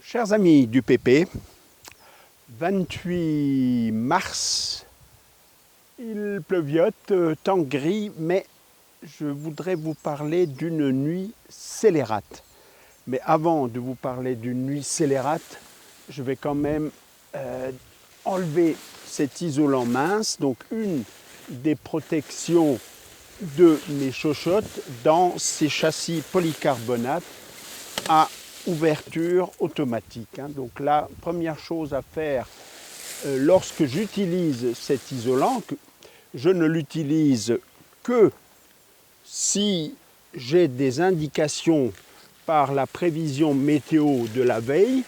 Chers amis du PP, 28 mars, il pleuviote, temps gris, mais je voudrais vous parler d'une nuit scélérate. Mais avant de vous parler d'une nuit scélérate, je vais quand même enlever cet isolant mince, donc une des protections de mes chochottes dans ces châssis polycarbonate à ouverture automatique. Donc la première chose à faire lorsque j'utilise cet isolant, je ne l'utilise que si j'ai des indications par la prévision météo de la veille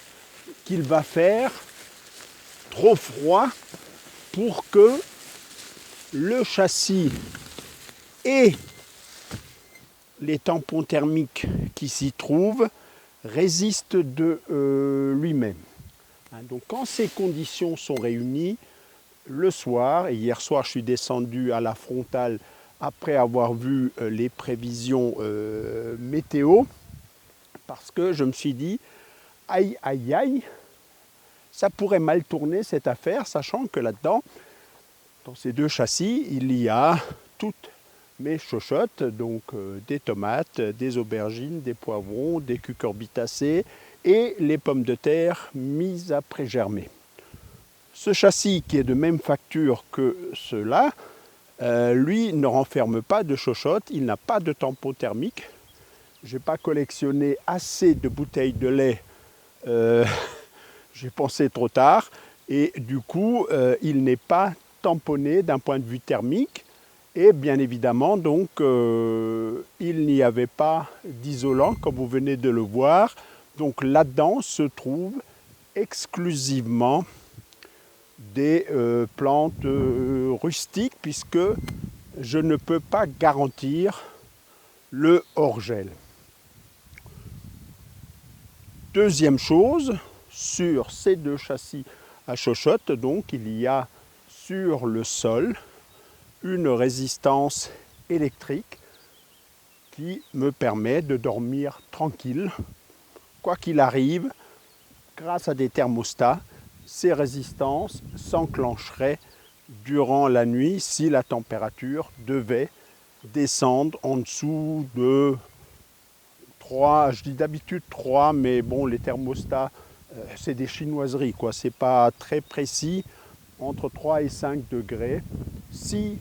qu'il va faire trop froid pour que le châssis et les tampons thermiques qui s'y trouvent résistent de lui-même. Donc quand ces conditions sont réunies, le soir, et hier soir je suis descendu à la frontale après avoir vu les prévisions météo, parce que je me suis dit, aïe aïe aïe, ça pourrait mal tourner cette affaire, sachant que là-dedans, dans ces deux châssis, il y a toutes mes chochottes, donc des tomates, des aubergines, des poivrons, des cucurbitacées et les pommes de terre mises à pré-germer. Ce châssis qui est de même facture que ceux-là, lui ne renferme pas de chochottes, il n'a pas de tampon thermique. Je n'ai pas collectionné assez de bouteilles de lait, j'ai pensé trop tard, et du coup il n'est pas tamponné d'un point de vue thermique. Et bien évidemment, donc, il n'y avait pas d'isolant, comme vous venez de le voir. Donc là-dedans se trouvent exclusivement des plantes rustiques, puisque je ne peux pas garantir le hors-gel. Deuxième chose, sur ces deux châssis à chochottes, donc, il y a sur le sol une résistance électrique qui me permet de dormir tranquille. Quoi qu'il arrive, grâce à des thermostats, ces résistances s'enclencheraient durant la nuit si la température devait descendre en dessous de 3, je dis d'habitude 3, mais bon, les thermostats, c'est des chinoiseries, quoi. C'est pas très précis, entre 3 et 5 degrés. Si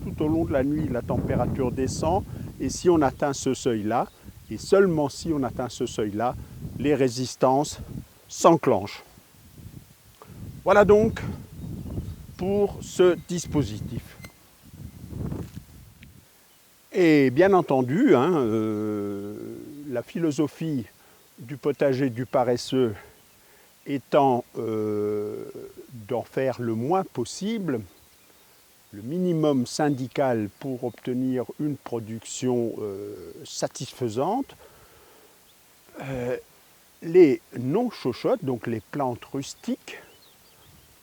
tout au long de la nuit la température descend, et si on atteint ce seuil-là, et seulement si on atteint ce seuil-là, les résistances s'enclenchent. Voilà donc pour ce dispositif. Et bien entendu, la philosophie du potager du paresseux étant d'en faire le moins possible, le minimum syndical pour obtenir une production satisfaisante, les non-chochottes, donc les plantes rustiques,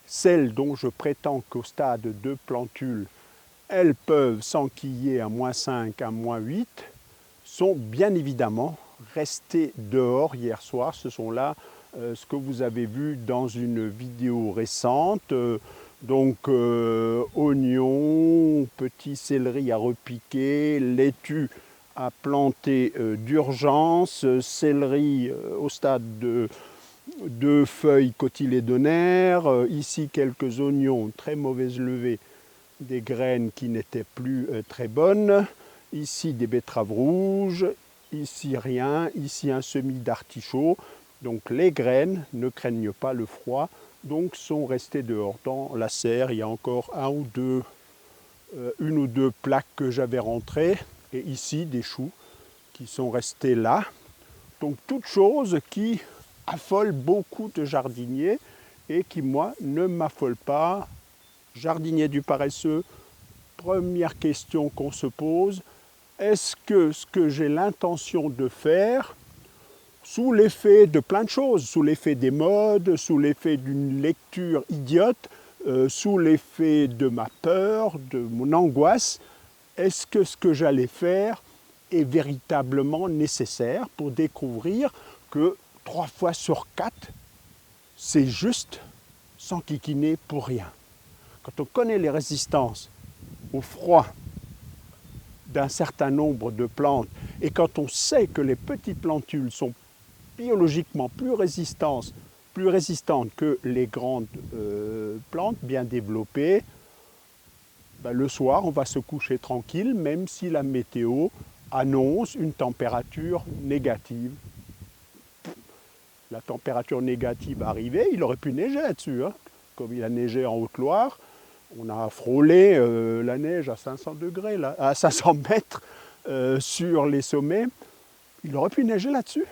celles dont je prétends qu'au stade de plantule, elles peuvent s'enquiller à -5, à -8, sont bien évidemment restées dehors hier soir. Ce sont là ce que vous avez vu dans une vidéo récente. Donc oignons, petit céleri à repiquer, laitue à planter d'urgence, céleri au stade de feuilles cotylédonaires, ici quelques oignons, très mauvaise levée, des graines qui n'étaient plus très bonnes, ici des betteraves rouges, ici rien, ici un semis d'artichaut. Donc les graines ne craignent pas le froid, donc sont restées dehors. Dans la serre, il y a encore une ou deux plaques que j'avais rentrées, et ici des choux qui sont restés là. Donc toutes choses qui affolent beaucoup de jardiniers et qui, moi, ne m'affolent pas. Jardinier du paresseux, première question qu'on se pose, est-ce que ce que j'ai l'intention de faire, sous l'effet de plein de choses, sous l'effet des modes, sous l'effet d'une lecture idiote, sous l'effet de ma peur, de mon angoisse, est-ce que ce que j'allais faire est véritablement nécessaire pour découvrir que 3 fois sur 4, c'est juste sans kikiner pour rien. Quand on connaît les résistances au froid d'un certain nombre de plantes et quand on sait que les petites plantules sont biologiquement plus résistantes que les grandes plantes bien développées, ben le soir on va se coucher tranquille même si la météo annonce une température négative. La température négative arrivée, il aurait pu neiger là-dessus, hein. Comme il a neigé en Haute-Loire, on a frôlé la neige à 500 degrés, là, à 500 mètres sur les sommets. Il aurait pu neiger là-dessus.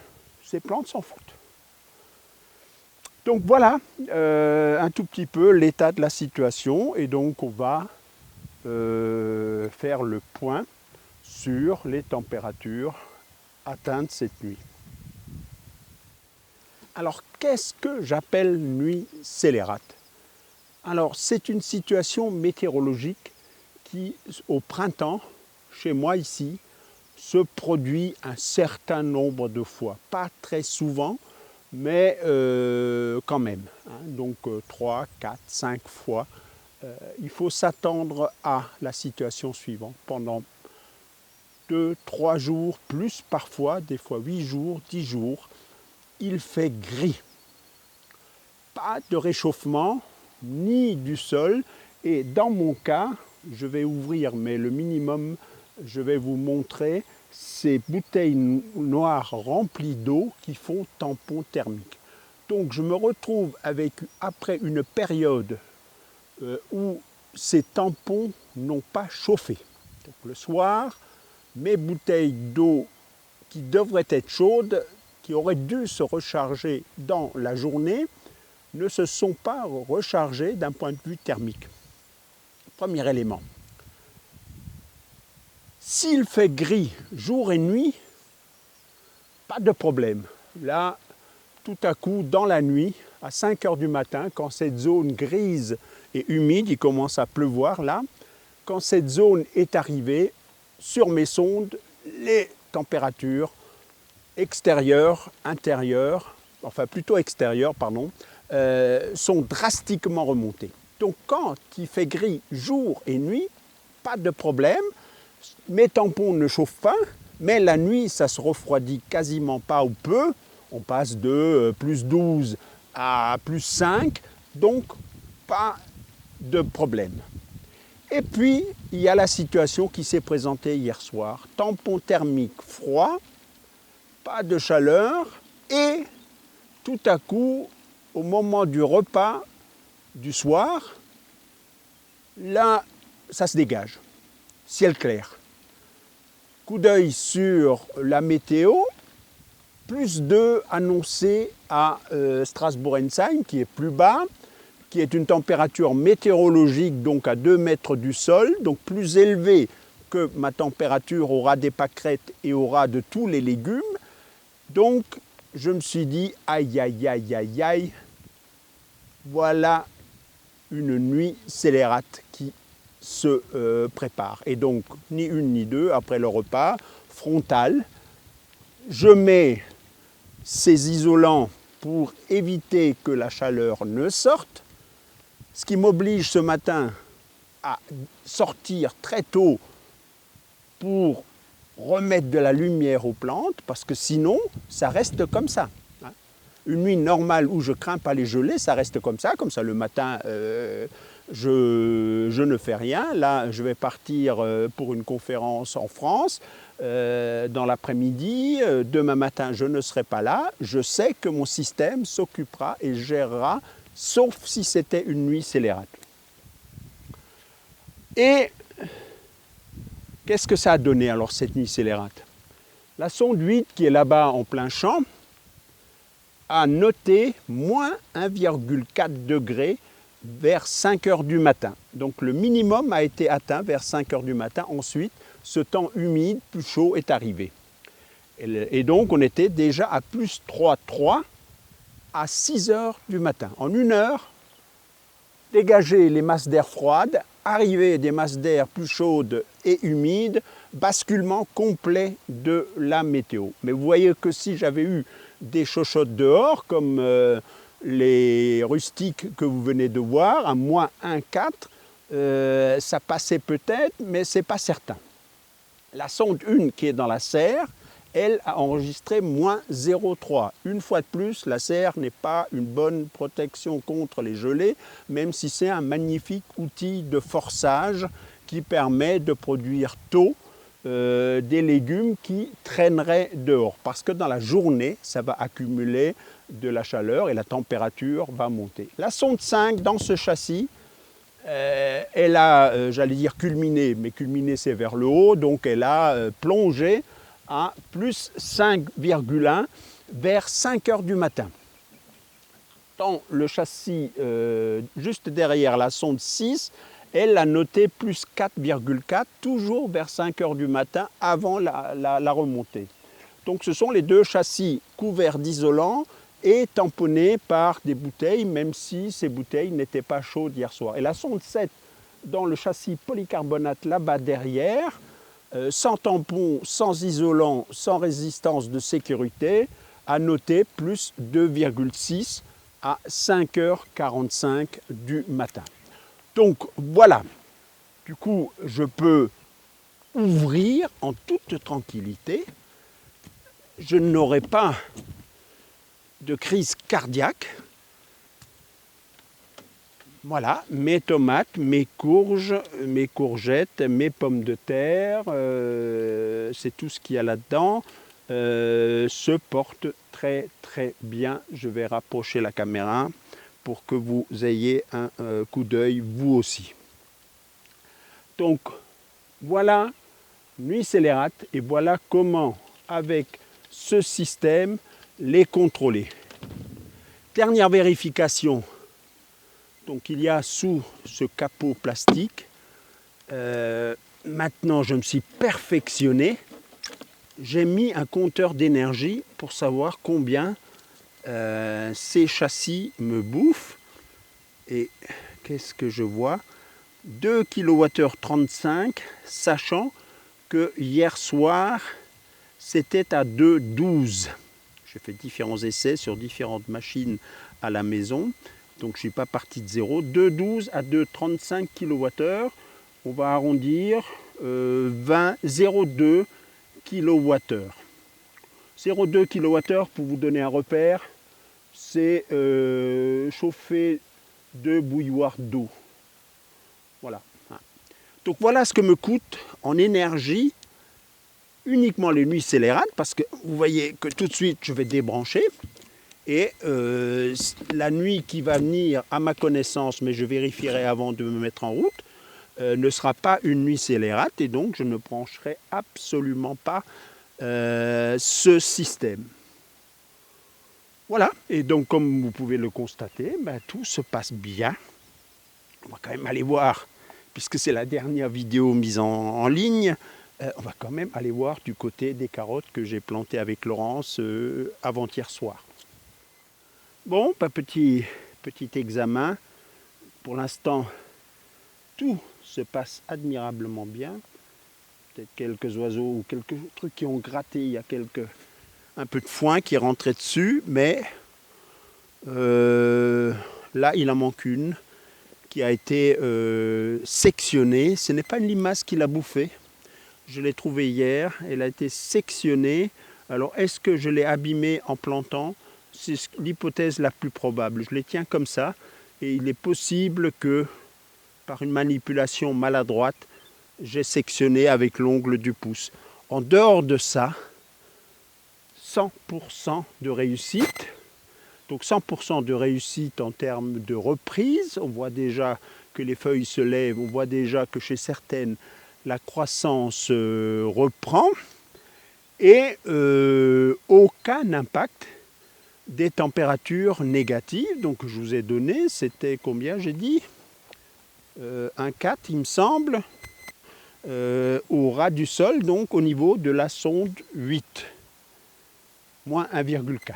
Ces plantes s'en foutent. Donc voilà un tout petit peu l'état de la situation. Et donc on va faire le point sur les températures atteintes cette nuit. Alors qu'est-ce que j'appelle nuit scélérate ? Alors, c'est une situation météorologique qui, au printemps, chez moi ici, se produit un certain nombre de fois. Pas très souvent, mais quand même. Hein. Donc 3, 4, 5 fois. Il faut s'attendre à la situation suivante. Pendant 2, 3 jours, plus parfois, des fois 8 jours, 10 jours, il fait gris. Pas de réchauffement, ni du sol, et dans mon cas, je vais ouvrir, mais le minimum, je vais vous montrer ces bouteilles noires remplies d'eau qui font tampon thermique. Donc je me retrouve avec, après une période où ces tampons n'ont pas chauffé. Donc le soir, mes bouteilles d'eau qui devraient être chaudes, qui auraient dû se recharger dans la journée, ne se sont pas rechargés d'un point de vue thermique. Premier élément. S'il fait gris jour et nuit, pas de problème. Là, tout à coup, dans la nuit, à 5 heures du matin, quand cette zone grise et humide, il commence à pleuvoir là, quand cette zone est arrivée, sur mes sondes, les températures extérieures, intérieures, enfin plutôt extérieures, pardon, sont drastiquement remontées. Donc quand il fait gris jour et nuit, pas de problème, mes tampons ne chauffent pas, mais la nuit ça se refroidit quasiment pas ou peu, on passe de plus 12 à plus 5, donc pas de problème. Et puis il y a la situation qui s'est présentée hier soir, tampon thermique froid, pas de chaleur et tout à coup, au moment du repas du soir, là, ça se dégage. Ciel clair. Coup d'œil sur la météo, plus 2 annoncé à Strasbourg-Ensheim, qui est plus bas, qui est une température météorologique, donc à 2 mètres du sol, donc plus élevée que ma température aura des pâquerettes et aura de tous les légumes. Donc, je me suis dit, aïe, aïe, aïe, aïe, aïe, voilà une nuit scélérate qui se prépare. Et donc, ni une ni deux, après le repas, frontal, je mets ces isolants pour éviter que la chaleur ne sorte, ce qui m'oblige ce matin à sortir très tôt pour remettre de la lumière aux plantes, parce que sinon, ça reste comme ça. Une nuit normale où je ne crains pas les gelées, ça reste comme ça le matin, je ne fais rien. Là, je vais partir pour une conférence en France dans l'après-midi. Demain matin, je ne serai pas là. Je sais que mon système s'occupera et gérera, sauf si c'était une nuit scélérate. Et qu'est-ce que ça a donné alors cette nuit scélérate? La sonde 8 qui est là-bas en plein champ a noté moins 1,4 degré vers 5 heures du matin. Donc le minimum a été atteint vers 5 heures du matin. Ensuite, ce temps humide, plus chaud est arrivé. Et donc on était déjà à plus 3,3 à 6 heures du matin. En 1 heure, dégager les masses d'air froides arrivée des masses d'air plus chaudes et humides, basculement complet de la météo. Mais vous voyez que si j'avais eu des chochottes dehors, comme les rustiques que vous venez de voir, à moins 1,4, ça passait peut-être, mais ce n'est pas certain. La sonde 1 qui est dans la serre, elle a enregistré moins 0,3. Une fois de plus, la serre n'est pas une bonne protection contre les gelées, même si c'est un magnifique outil de forçage qui permet de produire tôt des légumes qui traîneraient dehors. Parce que dans la journée, ça va accumuler de la chaleur et la température va monter. La sonde 5 dans ce châssis, elle a, j'allais dire culminé, mais culminé c'est vers le haut, donc elle a plongé à plus 5,1 vers 5 heures du matin. Dans le châssis juste derrière la sonde 6, elle a noté plus 4,4, toujours vers 5 heures du matin avant la remontée. Donc ce sont les deux châssis couverts d'isolant et tamponnés par des bouteilles, même si ces bouteilles n'étaient pas chaudes hier soir. Et la sonde 7, dans le châssis polycarbonate là-bas derrière, sans tampon, sans isolant, sans résistance de sécurité, a noté plus 2,6 à 5h45 du matin. Donc voilà, du coup je peux ouvrir en toute tranquillité, je n'aurai pas de crise cardiaque. Voilà, mes tomates, mes courges, mes courgettes, mes pommes de terre, c'est tout ce qu'il y a là-dedans, se portent très très bien. Je vais rapprocher la caméra pour que vous ayez un coup d'œil vous aussi. Donc voilà Nuit Scélérate et voilà comment avec ce système les contrôler. Dernière vérification. Donc il y a sous ce capot plastique, maintenant je me suis perfectionné, j'ai mis un compteur d'énergie pour savoir combien ces châssis me bouffent. Et qu'est-ce que je vois? 2 kWh 35, sachant que hier soir c'était à 2,12. J'ai fait différents essais sur différentes machines à la maison. Donc je ne suis pas parti de zéro. 2,12 à 2,35 kWh. On va arrondir 0,2 kWh. 0,2 kWh, pour vous donner un repère, c'est chauffer 2 bouilloires d'eau. Voilà. Donc voilà ce que me coûte en énergie uniquement les nuits scélérates, parce que vous voyez que tout de suite je vais débrancher. Et la nuit qui va venir, à ma connaissance, mais je vérifierai avant de me mettre en route, ne sera pas une nuit scélérate et donc je ne brancherai absolument pas ce système. Voilà, et donc comme vous pouvez le constater, tout se passe bien. On va quand même aller voir, puisque c'est la dernière vidéo mise en ligne, on va quand même aller voir du côté des carottes que j'ai plantées avec Laurence avant-hier soir. Bon, petit examen. Pour l'instant, tout se passe admirablement bien. Peut-être quelques oiseaux ou quelques trucs qui ont gratté. Il y a un peu de foin qui est rentré dessus, mais là, il en manque une qui a été sectionnée. Ce n'est pas une limace qui l'a bouffée. Je l'ai trouvée hier. Elle a été sectionnée. Alors, est-ce que je l'ai abîmée en plantant? C'est l'hypothèse la plus probable. Je les tiens comme ça et il est possible que par une manipulation maladroite, j'ai sectionné avec l'ongle du pouce. En dehors de ça, 100% de réussite. Donc 100% de réussite en termes de reprise. On voit déjà que les feuilles se lèvent, on voit déjà que chez certaines, la croissance reprend. Et aucun impact des températures négatives. Donc je vous ai donné, c'était combien j'ai dit 1,4 il me semble, au ras du sol, donc au niveau de la sonde 8, moins 1,4.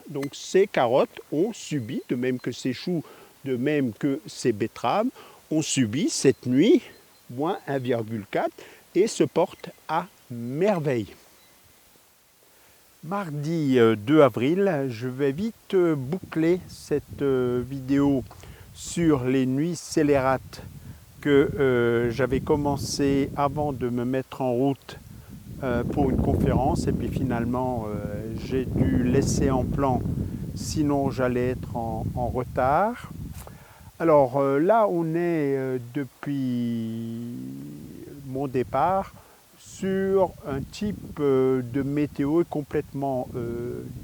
Donc ces carottes ont subi, de même que ces choux, de même que ces betteraves, ont subi cette nuit moins 1,4 et se portent à merveille. Mardi 2 avril, je vais vite boucler cette vidéo sur les nuits scélérates que j'avais commencé avant de me mettre en route pour une conférence, et puis finalement j'ai dû laisser en plan, sinon j'allais être en retard. Alors là on est depuis mon départ sur un type de météo complètement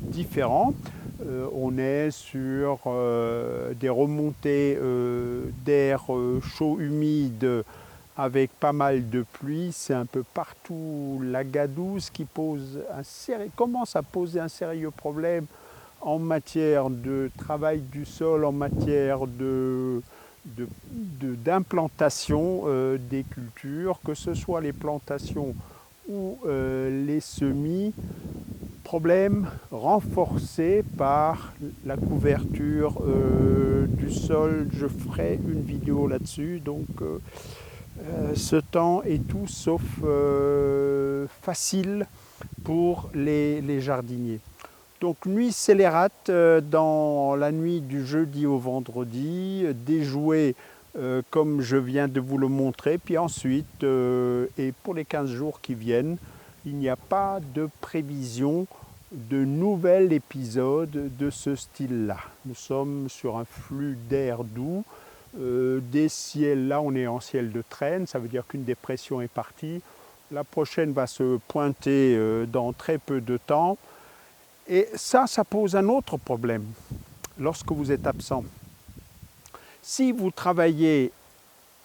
différent. On est sur des remontées d'air chaud humide avec pas mal de pluie. C'est un peu partout la gadouze qui commence à poser un sérieux problème en matière de travail du sol, en matière d'implantation des cultures, que ce soit les plantations ou les semis. Problème renforcé par la couverture du sol. Je ferai une vidéo là-dessus. Donc ce temps est tout sauf facile pour les jardiniers. Donc nuit scélérate dans la nuit du jeudi au vendredi, déjouée comme je viens de vous le montrer, puis ensuite, et pour les 15 jours qui viennent, il n'y a pas de prévision de nouvel épisode de ce style-là. Nous sommes sur un flux d'air doux, des ciels, là on est en ciel de traîne, ça veut dire qu'une dépression est partie, la prochaine va se pointer dans très peu de temps. Et ça pose un autre problème lorsque vous êtes absent. Si vous travaillez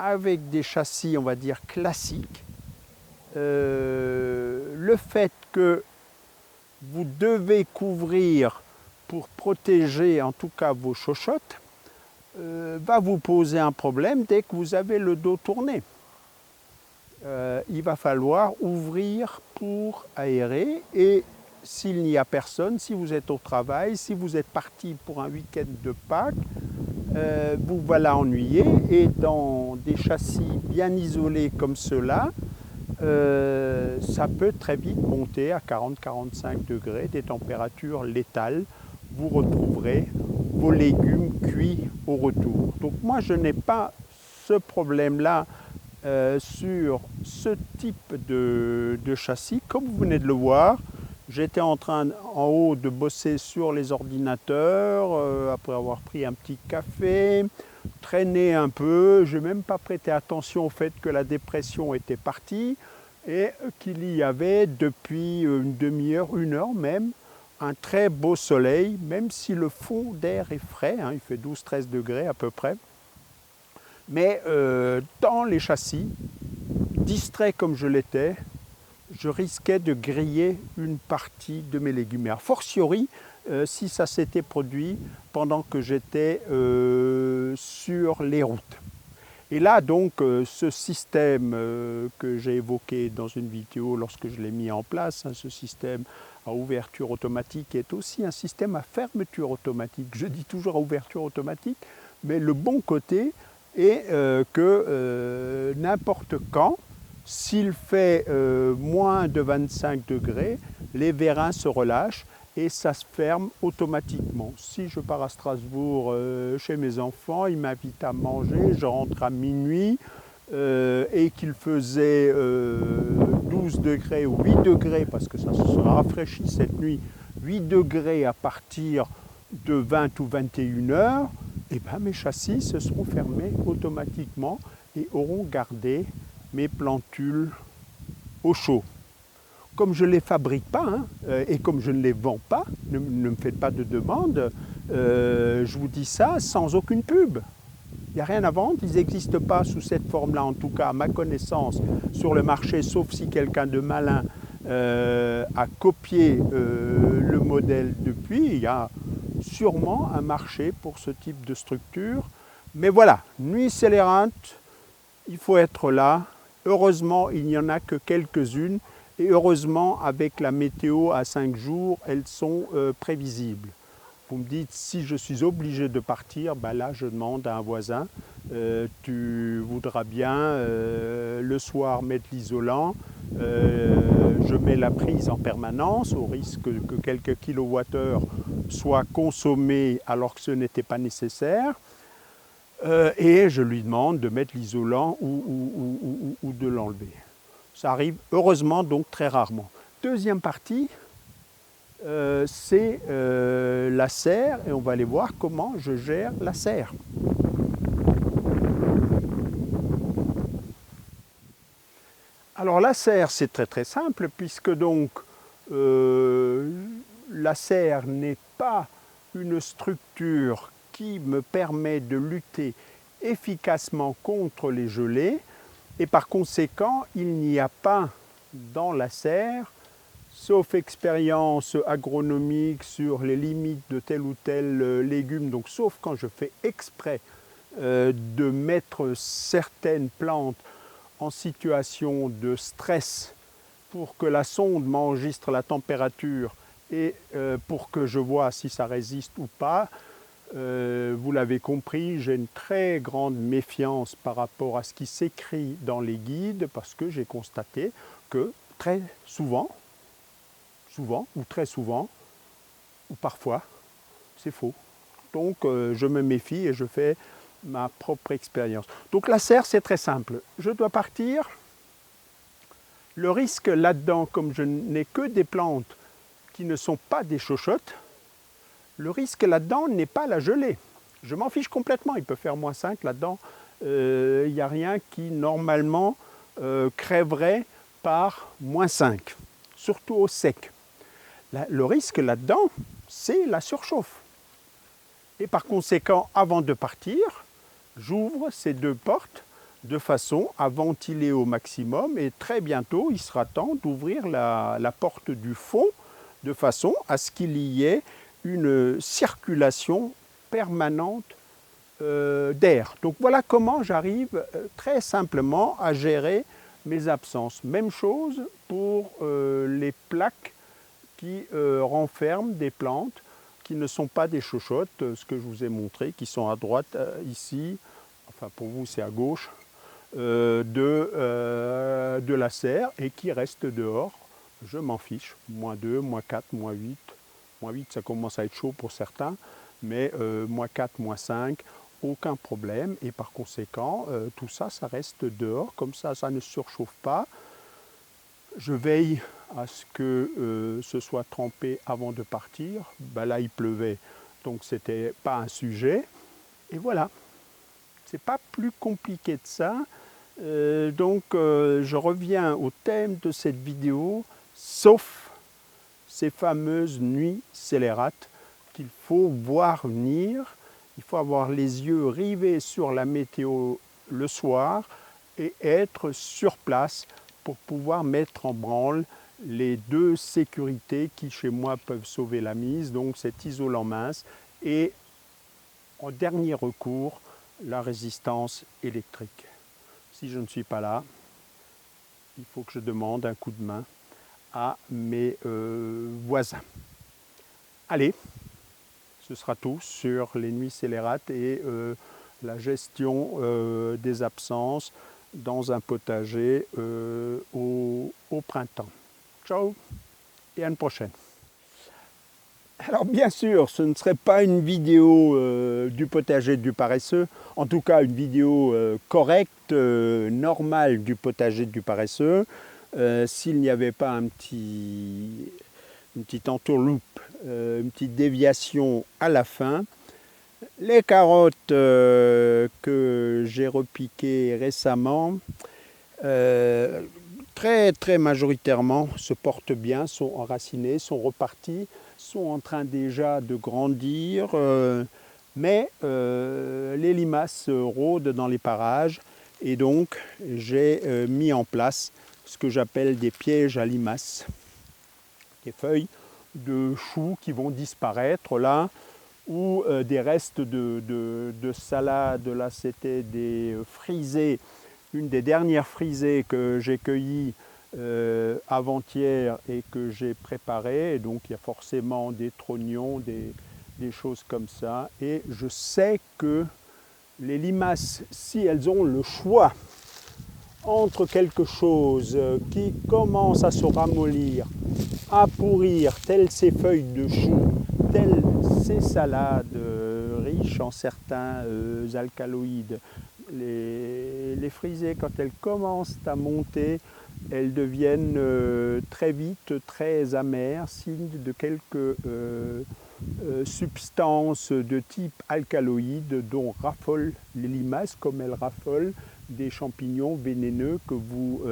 avec des châssis, on va dire, classiques, le fait que vous devez couvrir pour protéger en tout cas vos chochottes va vous poser un problème dès que vous avez le dos tourné. Il va falloir ouvrir pour aérer, et s'il n'y a personne, si vous êtes au travail, si vous êtes parti pour un week-end de Pâques, vous voilà ennuyé, et dans des châssis bien isolés comme ceux-là, ça peut très vite monter à 40-45 degrés, des températures létales. Vous retrouverez vos légumes cuits au retour. Donc moi je n'ai pas ce problème-là sur ce type de châssis. Comme vous venez de le voir, j'étais en train en haut de bosser sur les ordinateurs, après avoir pris un petit café, traîné un peu. Je n'ai même pas prêté attention au fait que la dépression était partie et qu'il y avait depuis une demi-heure, une heure même, un très beau soleil, même si le fond d'air est frais, hein, il fait 12-13 degrés à peu près. Mais dans les châssis, distrait comme je l'étais, je risquais de griller une partie de mes légumes. A fortiori, si ça s'était produit pendant que j'étais sur les routes. Et là, donc, ce système que j'ai évoqué dans une vidéo lorsque je l'ai mis en place, hein, ce système à ouverture automatique est aussi un système à fermeture automatique. Je dis toujours à ouverture automatique, mais le bon côté est que n'importe quand, s'il fait moins de 25 degrés, les vérins se relâchent et ça se ferme automatiquement. Si je pars à Strasbourg chez mes enfants, ils m'invitent à manger, je rentre à minuit et qu'il faisait 12 degrés ou 8 degrés, parce que ça se sera rafraîchi cette nuit, 8 degrés à partir de 20 ou 21 heures, et ben mes châssis se seront fermés automatiquement et auront gardé mes plantules au chaud. Comme je ne les fabrique pas hein, et comme je ne les vends pas, ne me faites pas de demande, je vous dis ça sans aucune pub. Il n'y a rien à vendre, ils n'existent pas sous cette forme-là, en tout cas à ma connaissance, sur le marché, sauf si quelqu'un de malin a copié le modèle depuis. Il y a sûrement un marché pour ce type de structure. Mais voilà, nuit scélérate, il faut être là. Heureusement, il n'y en a que quelques-unes. Et heureusement, avec la météo à 5 jours, elles sont prévisibles. Vous me dites, si je suis obligé de partir, ben là, je demande à un voisin tu voudras bien le soir mettre l'isolant. Je mets la prise en permanence au risque que quelques kilowattheures soient consommés alors que ce n'était pas nécessaire. Et je lui demande de mettre l'isolant ou de l'enlever. Ça arrive heureusement donc très rarement. Deuxième partie, c'est la serre et on va aller voir comment je gère la serre. Alors la serre c'est très simple puisque donc la serre n'est pas une structure qui me permet de lutter efficacement contre les gelées et par conséquent il n'y a pas dans la serre, sauf expérience agronomique sur les limites de tel ou tel légume, donc sauf quand je fais exprès de mettre certaines plantes en situation de stress pour que la sonde m'enregistre la température et pour que je vois si ça résiste ou pas. Vous l'avez compris, j'ai une très grande méfiance par rapport à ce qui s'écrit dans les guides parce que j'ai constaté que très souvent, ou très souvent, ou parfois, c'est faux. Donc je me méfie et je fais ma propre expérience. Donc la serre, c'est très simple. Je dois partir. Le risque là-dedans, comme je n'ai que des plantes qui ne sont pas des chochottes, le risque là-dedans n'est pas la gelée. Je m'en fiche complètement, il peut faire -5 là-dedans. Il n'y a rien qui normalement crèverait par -5, surtout au sec. Le risque là-dedans, c'est la surchauffe. Et par conséquent, avant de partir, j'ouvre ces deux portes de façon à ventiler au maximum et très bientôt, il sera temps d'ouvrir la porte du fond de façon à ce qu'il y ait une circulation permanente d'air. Donc voilà comment j'arrive très simplement à gérer mes absences. Même chose pour les plaques qui renferment des plantes qui ne sont pas des chochottes, ce que je vous ai montré, qui sont à droite ici, enfin pour vous c'est à gauche, de la serre et qui restent dehors. Je m'en fiche, -2, -4, -8. -8 ça commence à être chaud pour certains, mais -4, -5, aucun problème. Et par conséquent, tout ça, ça reste dehors, comme ça ne surchauffe pas. Je veille à ce que ce soit trempé avant de partir. Ben là, il pleuvait, donc ce n'était pas un sujet. Et voilà, c'est pas plus compliqué de ça. Je reviens au thème de cette vidéo, sauf ces fameuses nuits scélérates qu'il faut voir venir. Il faut avoir les yeux rivés sur la météo le soir et être sur place pour pouvoir mettre en branle les deux sécurités qui chez moi peuvent sauver la mise, donc cet isolant mince et en dernier recours la résistance électrique. Si je ne suis pas là, il faut que je demande un coup de main à mes voisins. Allez, ce sera tout sur les nuits scélérates et la gestion des absences dans un potager au printemps. Ciao et à une prochaine. Alors bien sûr, ce ne serait pas une vidéo du potager du paresseux, en tout cas une vidéo correcte, normale du potager du paresseux, s'il n'y avait pas une petite entourloupe, une petite déviation à la fin. Les carottes que j'ai repiquées récemment, très majoritairement se portent bien, sont enracinées, sont reparties, sont en train déjà de grandir, mais les limaces rôdent dans les parages et donc j'ai mis en place ce que j'appelle des pièges à limaces, des feuilles de choux qui vont disparaître là, ou des restes de salade. Là c'était des frisées, une des dernières frisées que j'ai cueillies avant-hier et que j'ai préparées. Donc il y a forcément des trognons, des choses comme ça. Et je sais que Les limaces, si elles ont le choix entre quelque chose qui commence à se ramollir, à pourrir, telles ces feuilles de chou, telles ces salades riches en certains alcaloïdes, les frisées, quand elles commencent à monter, elles deviennent très vite très amères, signe de quelques substances de type alcaloïde dont raffolent les limaces, comme elles raffolent des champignons vénéneux que vous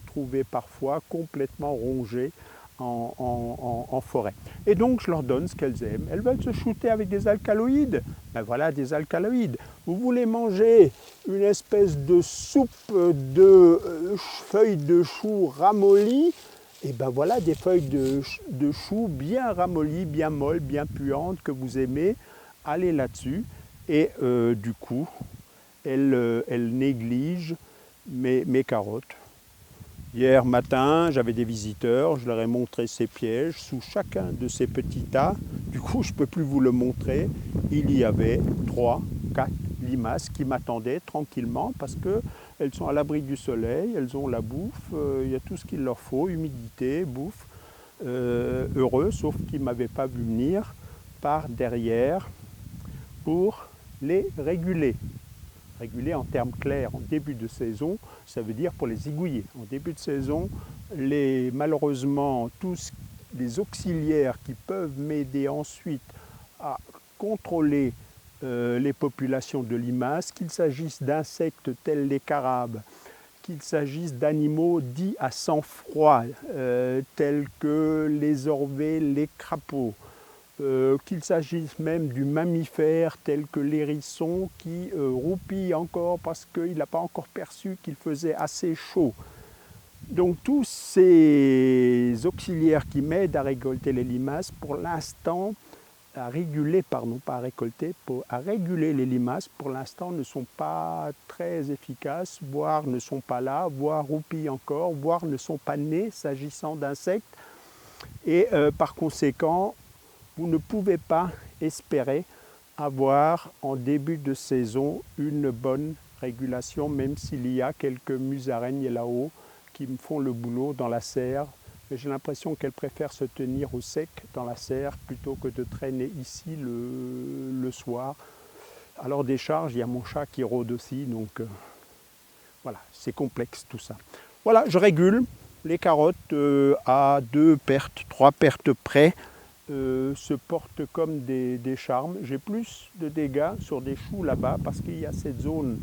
trouvez parfois complètement rongés en forêt. Et donc je leur donne ce qu'elles aiment. Elles veulent se shooter avec des alcaloïdes. Ben voilà des alcaloïdes. Vous voulez manger une espèce de soupe de feuilles de chou ramollies, et ben voilà des feuilles de chou bien ramollies, bien molles, bien puantes que vous aimez. Allez là-dessus. Et du coup, elles négligent mes carottes. Hier matin, j'avais des visiteurs, je leur ai montré ces pièges sous chacun de ces petits tas. Du coup, je ne peux plus vous le montrer. Il y avait 3, 4 limaces qui m'attendaient tranquillement parce qu'elles sont à l'abri du soleil, elles ont la bouffe, il y a tout ce qu'il leur faut, humidité, bouffe. Heureux, sauf qu'ils ne m'avaient pas vu venir par derrière pour les réguler. Réguler en termes clairs en début de saison, ça veut dire pour les zigouiller. En début de saison, malheureusement, tous les auxiliaires qui peuvent m'aider ensuite à contrôler les populations de limaces, qu'il s'agisse d'insectes tels les carabes, qu'il s'agisse d'animaux dits à sang-froid, tels que les orvets, les crapauds, qu'il s'agisse même du mammifère tel que l'hérisson qui roupille encore parce qu'il n'a pas encore perçu qu'il faisait assez chaud. Donc tous ces auxiliaires qui m'aident à récolter les limaces, pour l'instant, à réguler les limaces, pour l'instant ne sont pas très efficaces, voire ne sont pas là, voire roupillent encore, voire ne sont pas nés s'agissant d'insectes. Et par conséquent, vous ne pouvez pas espérer avoir en début de saison une bonne régulation, même s'il y a quelques musaraignes là-haut qui me font le boulot dans la serre. Mais j'ai l'impression qu'elles préfèrent se tenir au sec dans la serre plutôt que de traîner ici le soir. Alors des charges, il y a mon chat qui rôde aussi, donc voilà, c'est complexe tout ça. Voilà, je régule les carottes à 2 pertes, 3 pertes près. Se portent comme des charmes. J'ai plus de dégâts sur des choux là-bas parce qu'il y a cette zone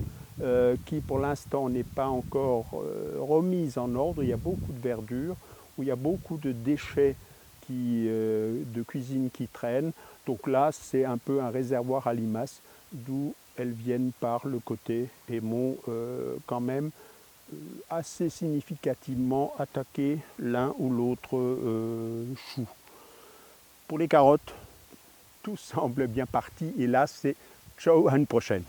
qui pour l'instant n'est pas encore remise en ordre. Il y a beaucoup de verdure, où il y a beaucoup de déchets de cuisine qui traînent. Donc là, c'est un peu un réservoir à limaces, d'où elles viennent par le côté et m'ont quand même assez significativement attaqué l'un ou l'autre chou. Pour les carottes, tout semble bien parti et là c'est ciao à une prochaine.